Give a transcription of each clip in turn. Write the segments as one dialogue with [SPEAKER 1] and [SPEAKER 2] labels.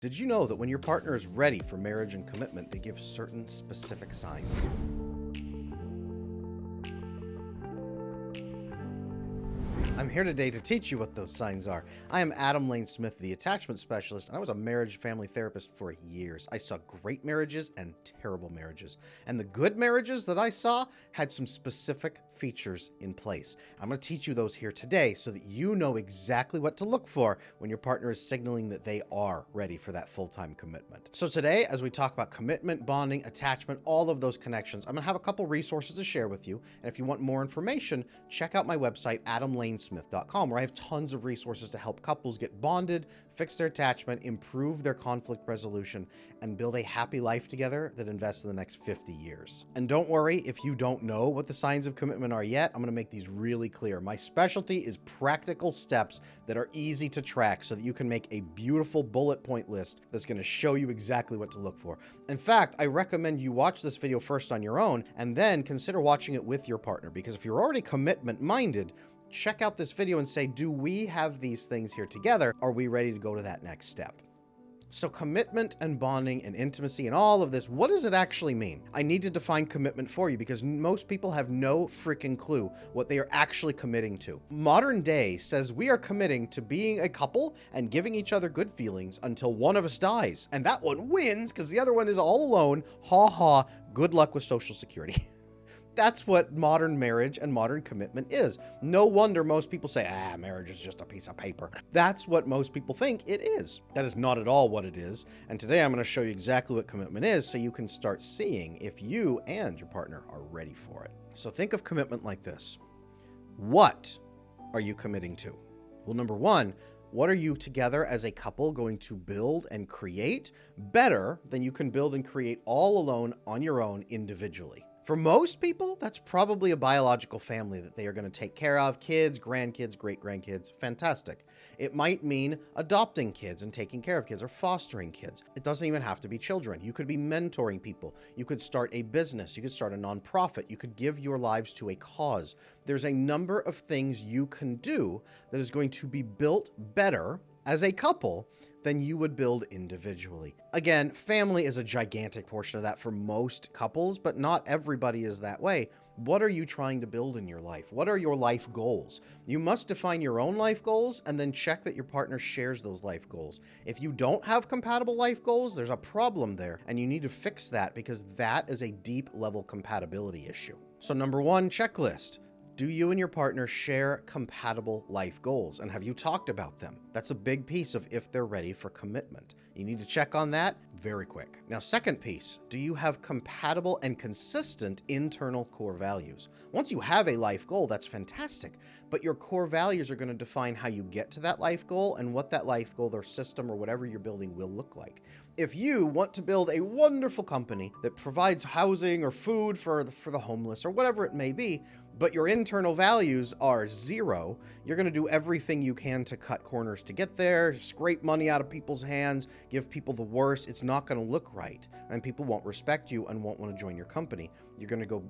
[SPEAKER 1] Did you know that when your partner is ready for marriage and commitment, they give certain specific signs? I'm here today to teach you what those signs are. I am Adam Lane Smith, the attachment specialist, and I was a marriage family therapist for years. I saw great marriages and terrible marriages. And the good marriages that I saw had some specific features in place. I'm going to teach you those here today so that you know exactly what to look for when your partner is signaling that they are ready for that full-time commitment. So today, as we talk about commitment, bonding, attachment, all of those connections, I'm going to have a couple resources to share with you. And if you want more information, check out my website, adamlanesmith.com, where I have tons of resources to help couples get bonded, fix their attachment, improve their conflict resolution, and build a happy life together that invests in the next 50 years. And don't worry, if you don't know what the signs of commitment are yet, I'm going to make these really clear. My specialty is practical steps that are easy to track so that you can make a beautiful bullet point list that's going to show you exactly what to look for. In fact, I recommend you watch this video first on your own and then consider watching it with your partner, because if you're already commitment minded, check out this video and say, do we have these things here together? Are we ready to go to that next step? So commitment and bonding and intimacy and all of this, what does it actually mean? I need to define commitment for you because most people have no freaking clue what they are actually committing to. Modern day says we are committing to being a couple and giving each other good feelings until one of us dies. And that one wins because the other one is all alone. Ha ha, good luck with Social Security. That's what modern marriage and modern commitment is. No wonder most people say, marriage is just a piece of paper. That's what most people think it is. That is not at all what it is. And today I'm going to show you exactly what commitment is so you can start seeing if you and your partner are ready for it. So think of commitment like this. What are you committing to? Well, number one, what are you together as a couple going to build and create better than you can build and create all alone on your own individually? For most people, that's probably a biological family that they are going to take care of. Kids, grandkids, great-grandkids, fantastic. It might mean adopting kids and taking care of kids or fostering kids. It doesn't even have to be children. You could be mentoring people. You could start a business. You could start a nonprofit. You could give your lives to a cause. There's a number of things you can do that is going to be built better as a couple than you would build individually. Again, family is a gigantic portion of that for most couples, but not everybody is that way. What are you trying to build in your life? What are your life goals? You must define your own life goals and then check that your partner shares those life goals. If you don't have compatible life goals, there's a problem there, and you need to fix that because that is a deep level compatibility issue. So number one, checklist. Do you and your partner share compatible life goals? And have you talked about them? That's a big piece of if they're ready for commitment. You need to check on that very quick. Now, second piece, do you have compatible and consistent internal core values? Once you have a life goal, that's fantastic, but your core values are going to define how you get to that life goal and what that life goal or system or whatever you're building will look like. If you want to build a wonderful company that provides housing or food for the homeless or whatever it may be, but your internal values are zero, you're going to do everything you can to cut corners to get there, scrape money out of people's hands, give people the worst. It's not going to look right, and people won't respect you and won't want to join your company. You're going to go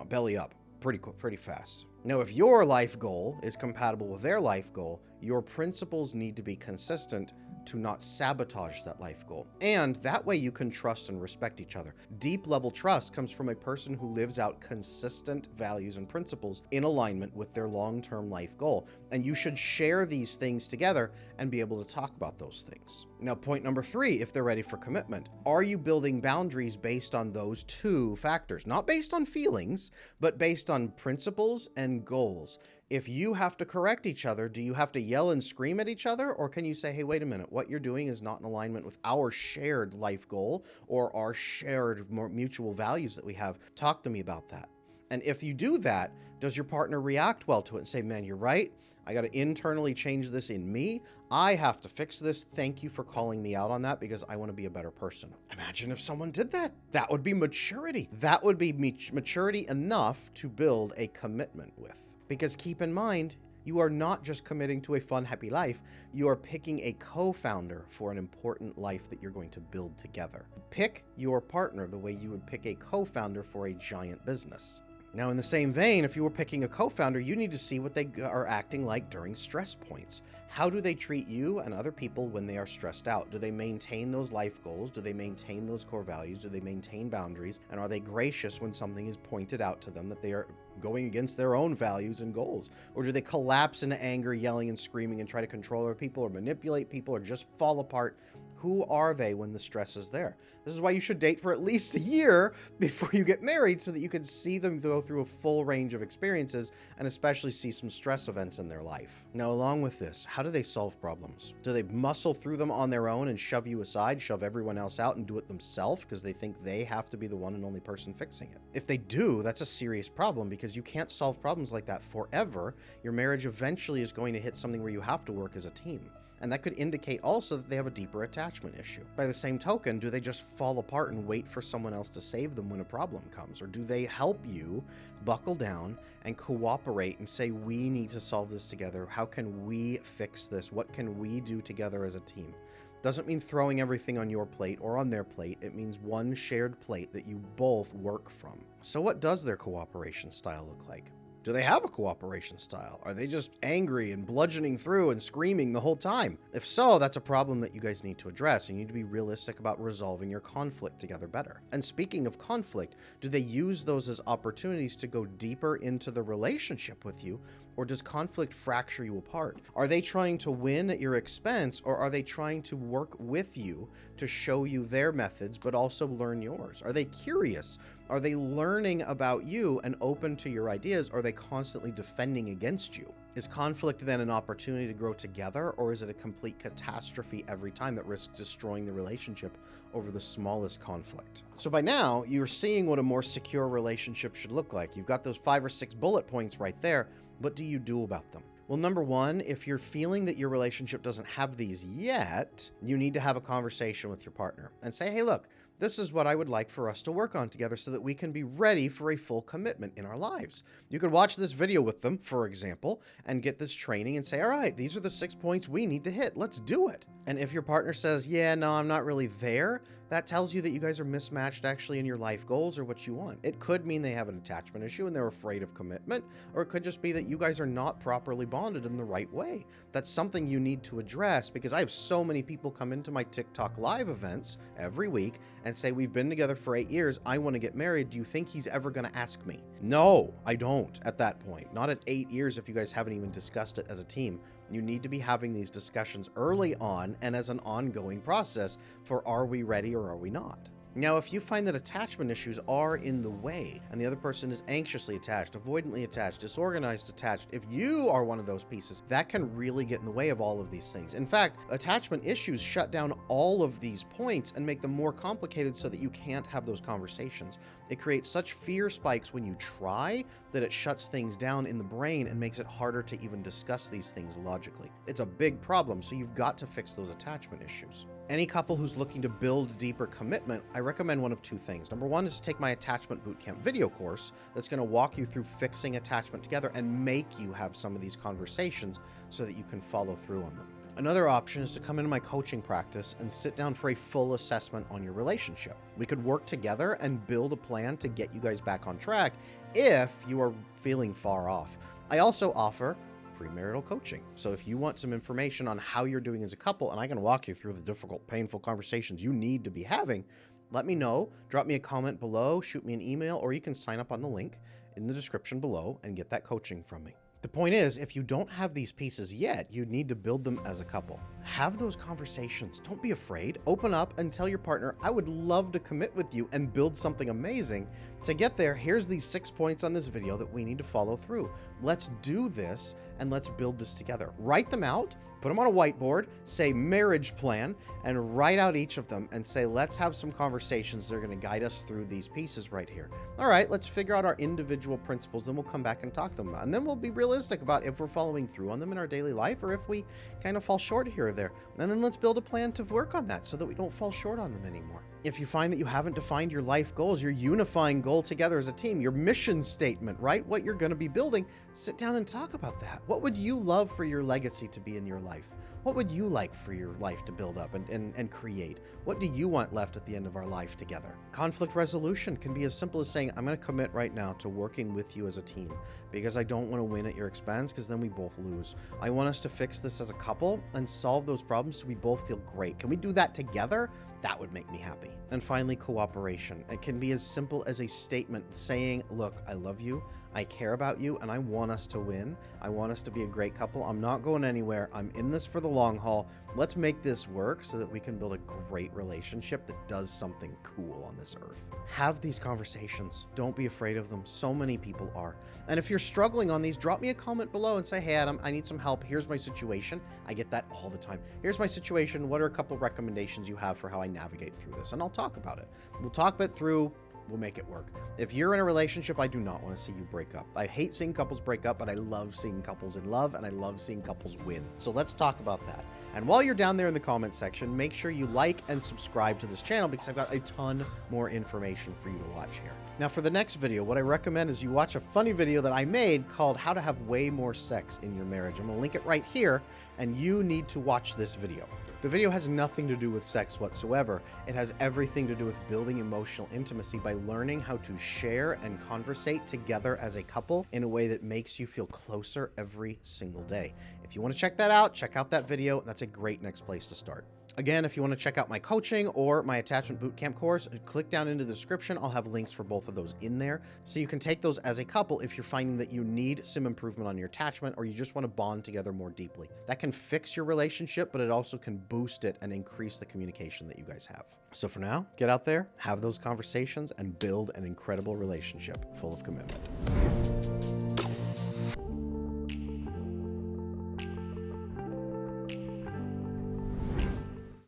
[SPEAKER 1] belly up pretty fast. Now, if your life goal is compatible with their life goal, your principles need to be consistent to not sabotage that life goal. And that way you can trust and respect each other. Deep level trust comes from a person who lives out consistent values and principles in alignment with their long-term life goal. And you should share these things together and be able to talk about those things. Now, point number three, if they're ready for commitment, are you building boundaries based on those two factors? Not based on feelings, but based on principles and goals. If you have to correct each other, do you have to yell and scream at each other? Or can you say, hey, wait a minute, what you're doing is not in alignment with our shared life goal or our shared mutual values that we have. Talk to me about that. And if you do that, does your partner react well to it and say, man, you're right. I got to internally change this in me. I have to fix this. Thank you for calling me out on that because I want to be a better person. Imagine if someone did that. That would be maturity. That would be maturity enough to build a commitment with. Because keep in mind, you are not just committing to a fun, happy life. You are picking a co-founder for an important life that you're going to build together. Pick your partner the way you would pick a co-founder for a giant business. Now, in the same vein, if you were picking a co-founder, you need to see what they are acting like during stress points. How do they treat you and other people when they are stressed out? Do they maintain those life goals? Do they maintain those core values? Do they maintain boundaries? And are they gracious when something is pointed out to them that they are going against their own values and goals? Or do they collapse into anger, yelling and screaming and try to control other people or manipulate people or just fall apart? Who are they when the stress is there? This is why you should date for at least a year before you get married, so that you can see them go through a full range of experiences and especially see some stress events in their life. Now, along with this, how do they solve problems? Do they muscle through them on their own and shove you aside, shove everyone else out and do it themselves because they think they have to be the one and only person fixing it? If they do, that's a serious problem, because you can't solve problems like that forever. Your marriage eventually is going to hit something where you have to work as a team. And that could indicate also that they have a deeper attachment issue. By the same token, do they just fall apart and wait for someone else to save them when a problem comes? Or do they help you buckle down and cooperate and say, we need to solve this together? How can we fix this? What can we do together as a team? Doesn't mean throwing everything on your plate or on their plate. It means one shared plate that you both work from. So what does their cooperation style look like? Do they have a cooperation style? Are they just angry and bludgeoning through and screaming the whole time? If so, that's a problem that you guys need to address. You need to be realistic about resolving your conflict together better. And speaking of conflict, do they use those as opportunities to go deeper into the relationship with you? Or does conflict fracture you apart? Are they trying to win at your expense, or are they trying to work with you to show you their methods, but also learn yours? Are they curious? Are they learning about you and open to your ideas? Or are they constantly defending against you? Is conflict then an opportunity to grow together, or is it a complete catastrophe every time that risks destroying the relationship over the smallest conflict? So by now, you're seeing what a more secure relationship should look like. You've got those 5 or 6 bullet points right there. What do you do about them? Well, number one, if you're feeling that your relationship doesn't have these yet, you need to have a conversation with your partner and say, hey, look, this is what I would like for us to work on together so that we can be ready for a full commitment in our lives. You could watch this video with them, for example, and get this training and say, all right, these are the 6 points we need to hit. Let's do it. And if your partner says, yeah, no, I'm not really there, that tells you that you guys are mismatched actually in your life goals or what you want. It could mean they have an attachment issue and they're afraid of commitment, or it could just be that you guys are not properly bonded in the right way. That's something you need to address, because I have so many people come into my TikTok live events every week and say, we've been together for 8 years. I want to get married. Do you think he's ever going to ask me? No, I don't at that point. Not at 8 years if you guys haven't even discussed it as a team. You need to be having these discussions early on and as an ongoing process for, are we ready or are we not? Now, if you find that attachment issues are in the way and the other person is anxiously attached, avoidantly attached, disorganized attached, if you are one of those pieces, that can really get in the way of all of these things. In fact, attachment issues shut down all of these points and make them more complicated so that you can't have those conversations. It creates such fear spikes when you try that it shuts things down in the brain and makes it harder to even discuss these things logically. It's a big problem, so you've got to fix those attachment issues. Any couple who's looking to build deeper commitment, I recommend one of 2 things. Number one is to take my Attachment Bootcamp video course that's going to walk you through fixing attachment together and make you have some of these conversations so that you can follow through on them. Another option is to come into my coaching practice and sit down for a full assessment on your relationship. We could work together and build a plan to get you guys back on track if you are feeling far off. I also offer premarital coaching. So if you want some information on how you're doing as a couple, and I can walk you through the difficult, painful conversations you need to be having, let me know. Drop me a comment below, shoot me an email, or you can sign up on the link in the description below and get that coaching from me. The point is, if you don't have these pieces yet, you need to build them as a couple. Have those conversations. Don't be afraid. Open up and tell your partner, I would love to commit with you and build something amazing. To get there, here's these 6 points on this video that we need to follow through. Let's do this and let's build this together. Write them out, put them on a whiteboard, say marriage plan, and write out each of them and say, let's have some conversations that are going to guide us through these pieces right here. All right, let's figure out our individual principles, then we'll come back and talk to them. And then we'll be realistic about if we're following through on them in our daily life or if we kind of fall short here or there. there. And then let's build a plan to work on that so that we don't fall short on them anymore. If you find that you haven't defined your life goals, your unifying goal together as a team, your mission statement, right? What you're going to be building, sit down and talk about that. What would you love for your legacy to be in your life? What would you like for your life to build up and create? What do you want left at the end of our life together? Conflict resolution can be as simple as saying, I'm going to commit right now to working with you as a team because I don't want to win at your expense because then we both lose. I want us to fix this as a couple and solve those problems so we both feel great. Can we do that together? That would make me happy. And finally, cooperation. It can be as simple as a statement saying, look, I love you, I care about you, and I want us to win. I want us to be a great couple. I'm not going anywhere. I'm in this for the long haul. Let's make this work so that we can build a great relationship that does something cool on this earth. Have these conversations. Don't be afraid of them. So many people are. And if you're struggling on these, drop me a comment below and say, hey, Adam, I need some help. Here's my situation. I get that all the time. Here's my situation. What are a couple recommendations you have for how I navigate through this? And I'll talk about it. We'll talk it through. We'll make it work. If you're in a relationship, I do not want to see you break up. I hate seeing couples break up, but I love seeing couples in love, and I love seeing couples win. So let's talk about that. And while you're down there in the comment section, make sure you like and subscribe to this channel because I've got a ton more information for you to watch here. Now for the next video, what I recommend is you watch a funny video that I made called How to Have Way More Sex in Your Marriage. I'm gonna link it right here, and you need to watch this video. The video has nothing to do with sex whatsoever. It has everything to do with building emotional intimacy by learning how to share and conversate together as a couple in a way that makes you feel closer every single day. If you want to check that out, check out that video. That's a great next place to start. Again, if you want to check out my coaching or my attachment bootcamp course, click down into the description. I'll have links for both of those in there. So you can take those as a couple if you're finding that you need some improvement on your attachment or you just want to bond together more deeply. That can fix your relationship, but it also can boost it and increase the communication that you guys have. So for now, get out there, have those conversations, and build an incredible relationship full of commitment.